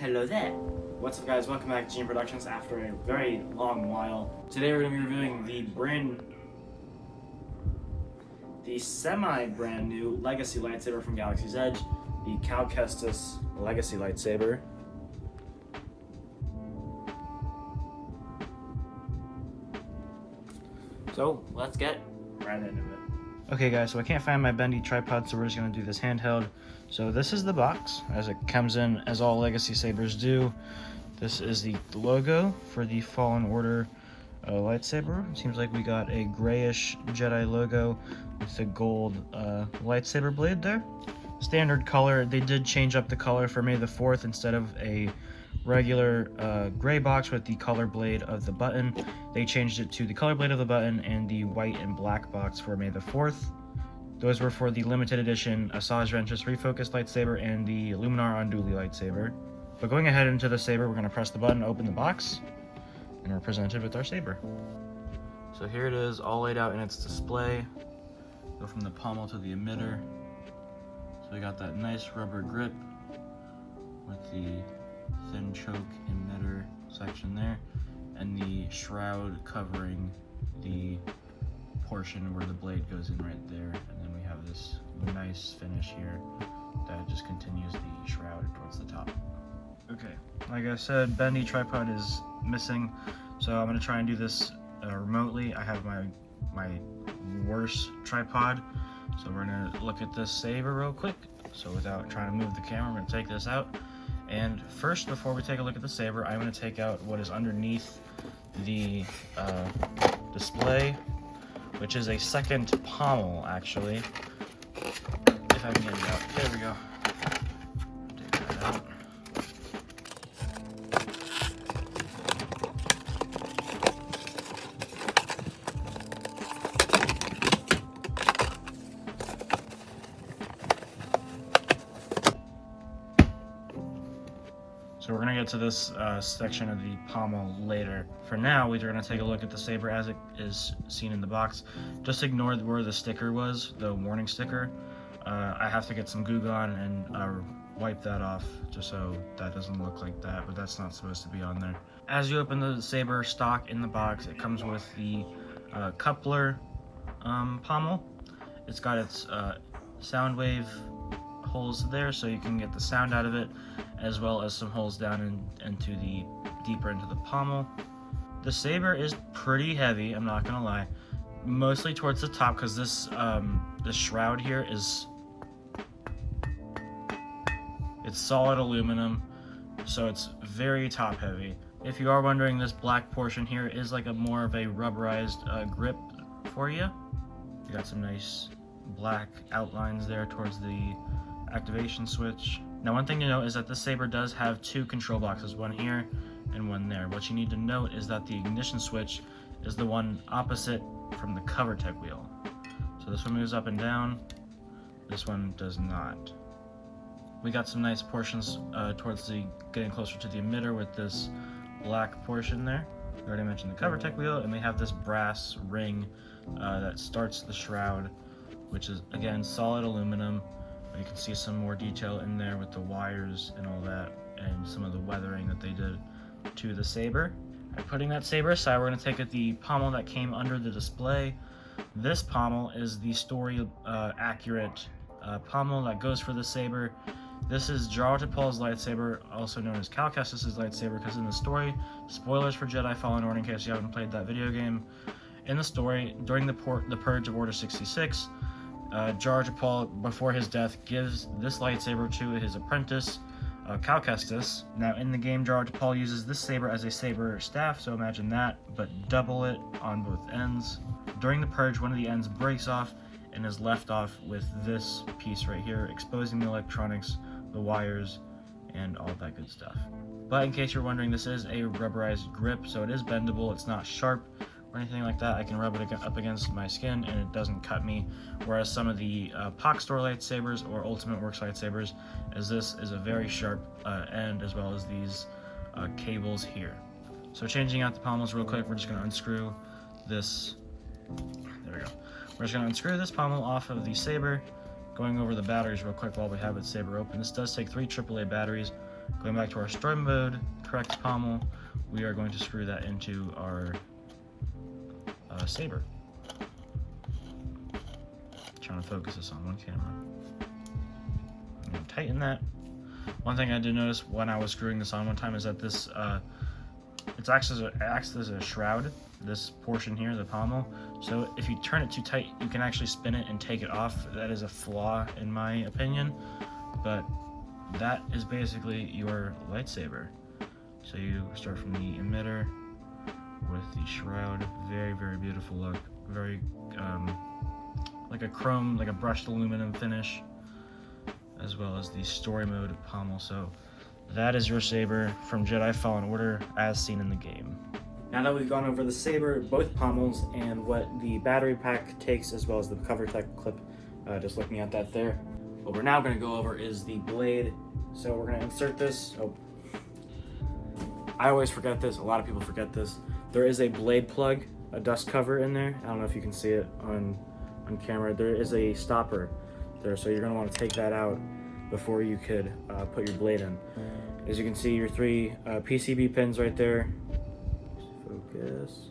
Hello there. What's up, guys? Welcome back to Gene Productions after a very long while. Today we're going to be reviewing the semi-brand new Legacy Lightsaber from Galaxy's Edge, the KESTIS Legacy Lightsaber. So let's get right into it. Okay guys, so I can't find my bendy tripod, so we're just going to do this handheld. So this is the box, as it comes in, as all Legacy Sabers do. This is the logo for the Fallen Order lightsaber. It seems like we got a grayish Jedi logo with the gold lightsaber blade there. Standard color. They did change up the color for May the 4th. Instead of a regular gray box with the color blade of the button, they changed it to the color blade of the button and the white and black box for May the 4th. Those were for the limited edition Asajj Ventress Refocused lightsaber and the Luminar Unduli lightsaber. But going ahead into the saber, we're going to press the button, open the box, and we're presented with our saber. So here it is, all laid out in its display. Go from the pommel to the emitter. So we got that nice rubber grip with the thin choke emitter section there, and the shroud covering the portion where the blade goes in right there, and then we have this nice finish here that just continues the shroud towards the top. Okay, like I said, bendy tripod is missing, so I'm going to try and do this remotely. I have my worst tripod, so we're going to look at this saber real quick. So without trying to move the camera, we're going to take this out. And first, before we take a look at the saber, I'm going to take out what is underneath the display, which is a second pommel, actually. If I can get it out. There we go. Take that out. So we're going to get to this section of the pommel later. For now, we're going to take a look at the saber as it is seen in the box. Just ignore where the sticker was, the warning sticker. I have to get some Goo Gone and wipe that off just so that doesn't look like that, but that's not supposed to be on there. As you open the saber stock in the box, it comes with the coupler pommel. It's got its sound wave holes there so you can get the sound out of it, as well as some holes down into the deeper into the pommel. The saber is pretty heavy, I'm not gonna lie, mostly towards the top, because this shroud here is solid aluminum, so it's very top heavy. If you are wondering, this black portion here is like a more of a rubberized grip for you. You got some nice black outlines there towards the activation switch. Now, one thing to note is that this saber does have two control boxes, one here and one there. What you need to note is that the ignition switch is the one opposite from the cover tech wheel. So this one moves up and down, this one does not. We got some nice portions towards the getting closer to the emitter with this black portion there. I already mentioned the cover tech wheel, and we have this brass ring that starts the shroud, which is again solid aluminum. You can see some more detail in there with the wires and all that, and some of the weathering that they did to the saber. Right, putting that saber aside, we're going to take at the pommel that came under the display. This pommel is the story accurate pommel that goes for the saber. This is Jar Tapal's lightsaber, also known as Cal Kestis' lightsaber, because in the story, spoilers for Jedi Fallen Order in case you haven't played that video game, in the story, during the purge of Order 66, Jar Tapal, before his death, gives this lightsaber to his apprentice, Cal Kestis. Now, in the game, Jar Tapal uses this saber as a saber staff, so imagine that, but double it on both ends. During the purge, one of the ends breaks off and is left off with this piece right here, exposing the electronics, the wires, and all that good stuff. But in case you're wondering, this is a rubberized grip, so it is bendable. It's not sharp or anything like that. I can rub it up against my skin and it doesn't cut me, whereas some of the POC Store lightsabers or Ultimate Works lightsabers, as this is a very sharp end, as well as these cables here. So changing out the pommels real quick, we're just going to unscrew this. There we go. We're just going to unscrew this pommel off of the saber. Going over the batteries real quick while we have it saber open. This does take 3 AAA batteries, Going back to our story mode, correct pommel, we are going to screw that into our saber. Trying to focus this on one camera. I'm going to tighten that. One thing I did notice when I was screwing this on one time is that this it acts as a shroud, this portion here, the pommel. So if you turn it too tight, you can actually spin it and take it off. That is a flaw in my opinion, but that is basically your lightsaber. So you start from the emitter with the shroud. Very, very beautiful look. Very like a chrome, like a brushed aluminum finish, as well as the story mode pommel. So that is your saber from Jedi Fallen Order as seen in the game. Now that we've gone over the saber, both pommels, and what the battery pack takes, as well as the cover tech clip, just looking at that there, what we're now going to go over is the blade. So we're going to insert this. Oh, I always forget this. A lot of people forget this. There is a blade plug, a dust cover in there. I don't know if you can see it on camera. There is a stopper there, so you're going to want to take that out before you could put your blade in. As you can see, your 3 PCB pins right there. Focus.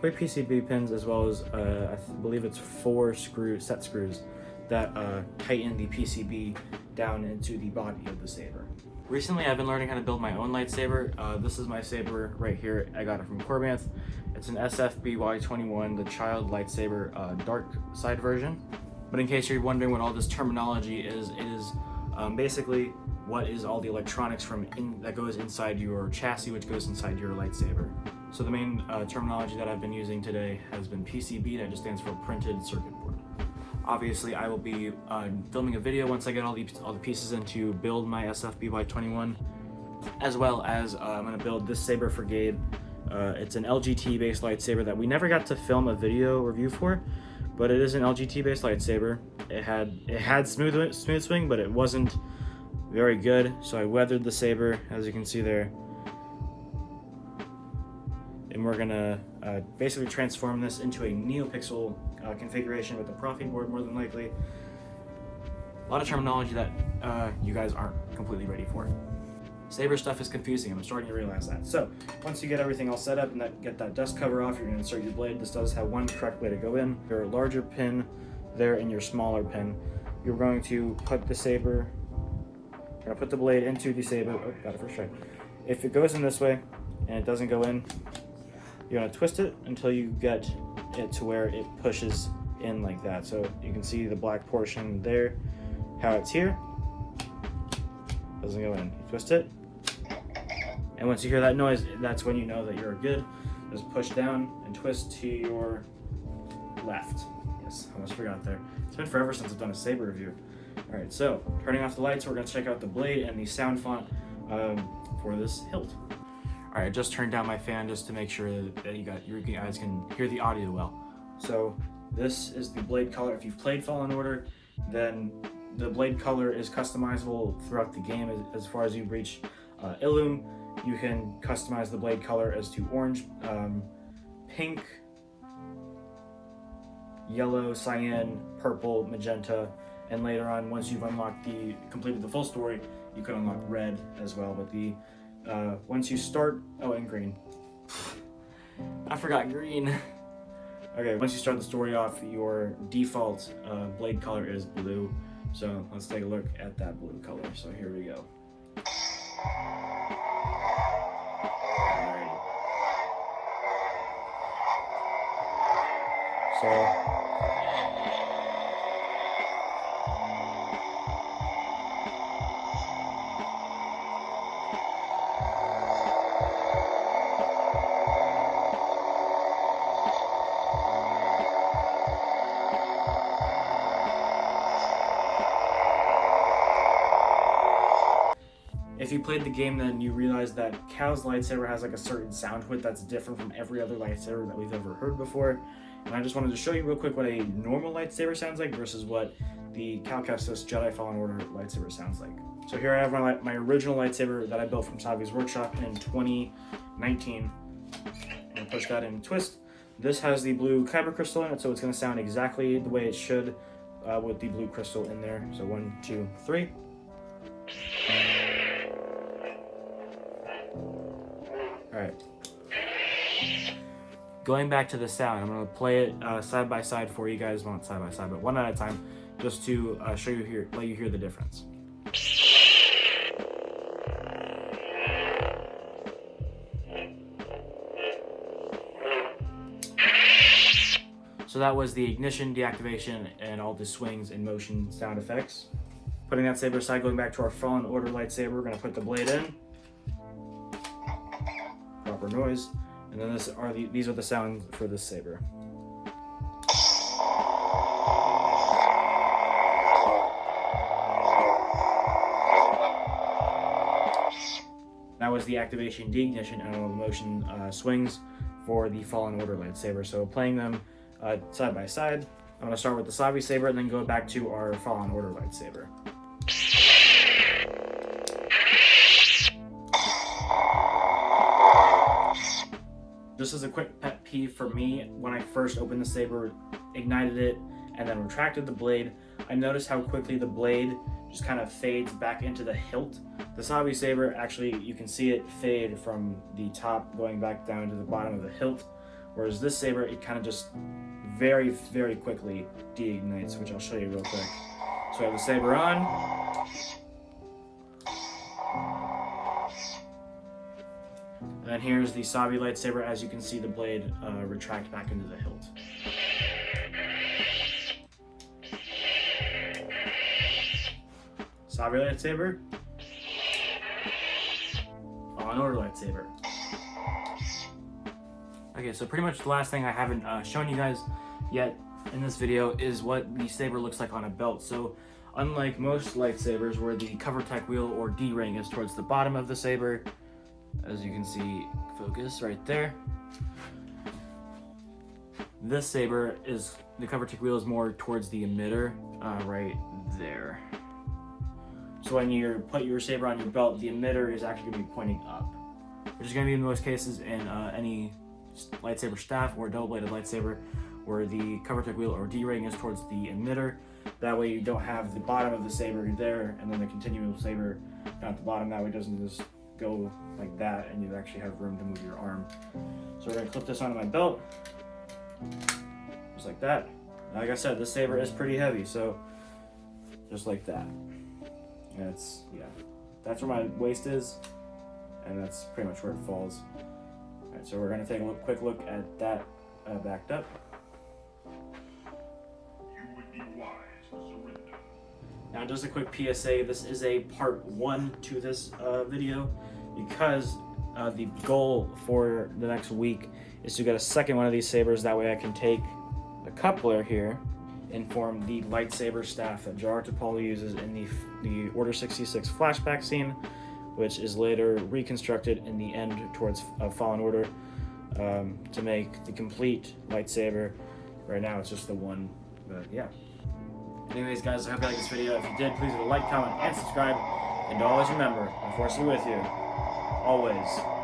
3 PCB pins, as well as I believe it's 4 set screws that tighten the PCB down into the body of the saber. Recently, I've been learning how to build my own lightsaber. This is my saber right here. I got it from Corbanth. It's an SFBY21, the child lightsaber dark side version. But in case you're wondering what all this terminology is, it is basically what is all the electronics that goes inside your chassis, which goes inside your lightsaber. So the main terminology that I've been using today has been PCB, that just stands for printed circuit board. Obviously, I will be filming a video once I get all the pieces in to build my SFBY21, as well as I'm going to build this saber for Gade. It's an LGT based lightsaber that we never got to film a video review for, but it is an LGT based lightsaber. It had smooth swing, but it wasn't very good, so I weathered the saber, as you can see there. And we're gonna basically transform this into a NeoPixel configuration with a Profi board, more than likely. A lot of terminology that you guys aren't completely ready for. Saber stuff is confusing, I'm starting to realize that. So, once you get everything all set up and get that dust cover off, you're gonna insert your blade. This does have one correct way to go in. Your larger pin there and your smaller pin. You're going to put the saber, you're gonna put the blade into the saber. Oh, got it first try. If it goes in this way and it doesn't go in, you're gonna twist it until you get it to where it pushes in like that. So you can see the black portion there, how it's here. Doesn't go in. You twist it, and once you hear that noise, that's when you know that you're good. Just push down and twist to your left. Yes, almost forgot there. It's been forever since I've done a saber review. All right, so turning off the lights, we're gonna check out the blade and the sound font for this hilt. All right, I just turned down my fan just to make sure that you guys can hear the audio well. So this is the blade color. If you've played Fallen Order, then the blade color is customizable throughout the game. As far as you reach Illum, you can customize the blade color as to orange, pink, yellow, cyan, purple, magenta, and later on, once you've completed the full story, you can unlock red as well. But once you start, and green. I forgot green. Okay, once you start the story off, your default blade color is blue. So let's take a look at that blue color. So here we go. Alrighty. So if you played the game, then you realize that Cal's lightsaber has like a certain sound to it that's different from every other lightsaber that we've ever heard before. And I just wanted to show you real quick what a normal lightsaber sounds like versus what the Cal Kestis Jedi Fallen Order lightsaber sounds like. So here I have my original lightsaber that I built from Savi's workshop in 2019. I'm gonna push that in and twist. This has the blue kyber crystal in it, so it's gonna sound exactly the way it should with the blue crystal in there. So 1, 2, 3. Alright. Going back to the sound, I'm going to play it side by side for you guys. Well, not side by side, but one at a time, just to show you here, let you hear the difference. So that was the ignition, deactivation, and all the swings and motion sound effects. Putting that saber aside, going back to our Fallen Order lightsaber, we're going to put the blade in. Proper noise. And then these are the sounds for this saber. That was the activation, deignition, and all the motion swings for the Fallen Order lightsaber. So playing them side by side, I'm going to start with the Savi saber and then go back to our Fallen Order lightsaber. Just as a quick pet peeve for me, when I first opened the saber, ignited it, and then retracted the blade, I noticed how quickly the blade just kind of fades back into the hilt. The Savi saber, actually, you can see it fade from the top going back down to the bottom of the hilt, whereas this saber, it kind of just very, very quickly deignites, which I'll show you real quick. So I have the saber on. And then here's the Savi lightsaber. As you can see, the blade retract back into the hilt. Savi lightsaber. Fallen Order lightsaber. Okay, so pretty much the last thing I haven't shown you guys yet in this video is what the saber looks like on a belt. So unlike most lightsabers where the cover tech wheel or D-ring is towards the bottom of the saber, as you can see, focus right there. This saber is, the cover tech wheel is more towards the emitter, right there. So when you put your saber on your belt, the emitter is actually going to be pointing up, which is going to be in most cases in any lightsaber staff or double-bladed lightsaber where the cover tech wheel or D-ring is towards the emitter. That way you don't have the bottom of the saber there and then the continual saber down at the bottom. That way it doesn't just go like that and you actually have room to move your arm. So we're going to clip this onto my belt, just like that. Like I said, this saber is pretty heavy, so just like that. And it's, yeah, that's where my waist is, and that's pretty much where it falls. Alright, so we're going to take a quick look at that backed up. Now just a quick PSA, this is a part 1 to this video because the goal for the next week is to get a second one of these sabers. That way I can take the coupler here and form the lightsaber staff that Jar T'Pol uses in the Order 66 flashback scene, which is later reconstructed in the end towards Fallen Order to make the complete lightsaber. Right now it's just the one, but yeah. Anyways guys, I hope you liked this video. If you did, please leave a like, comment, and subscribe. And always remember, the Force will be with you. Always.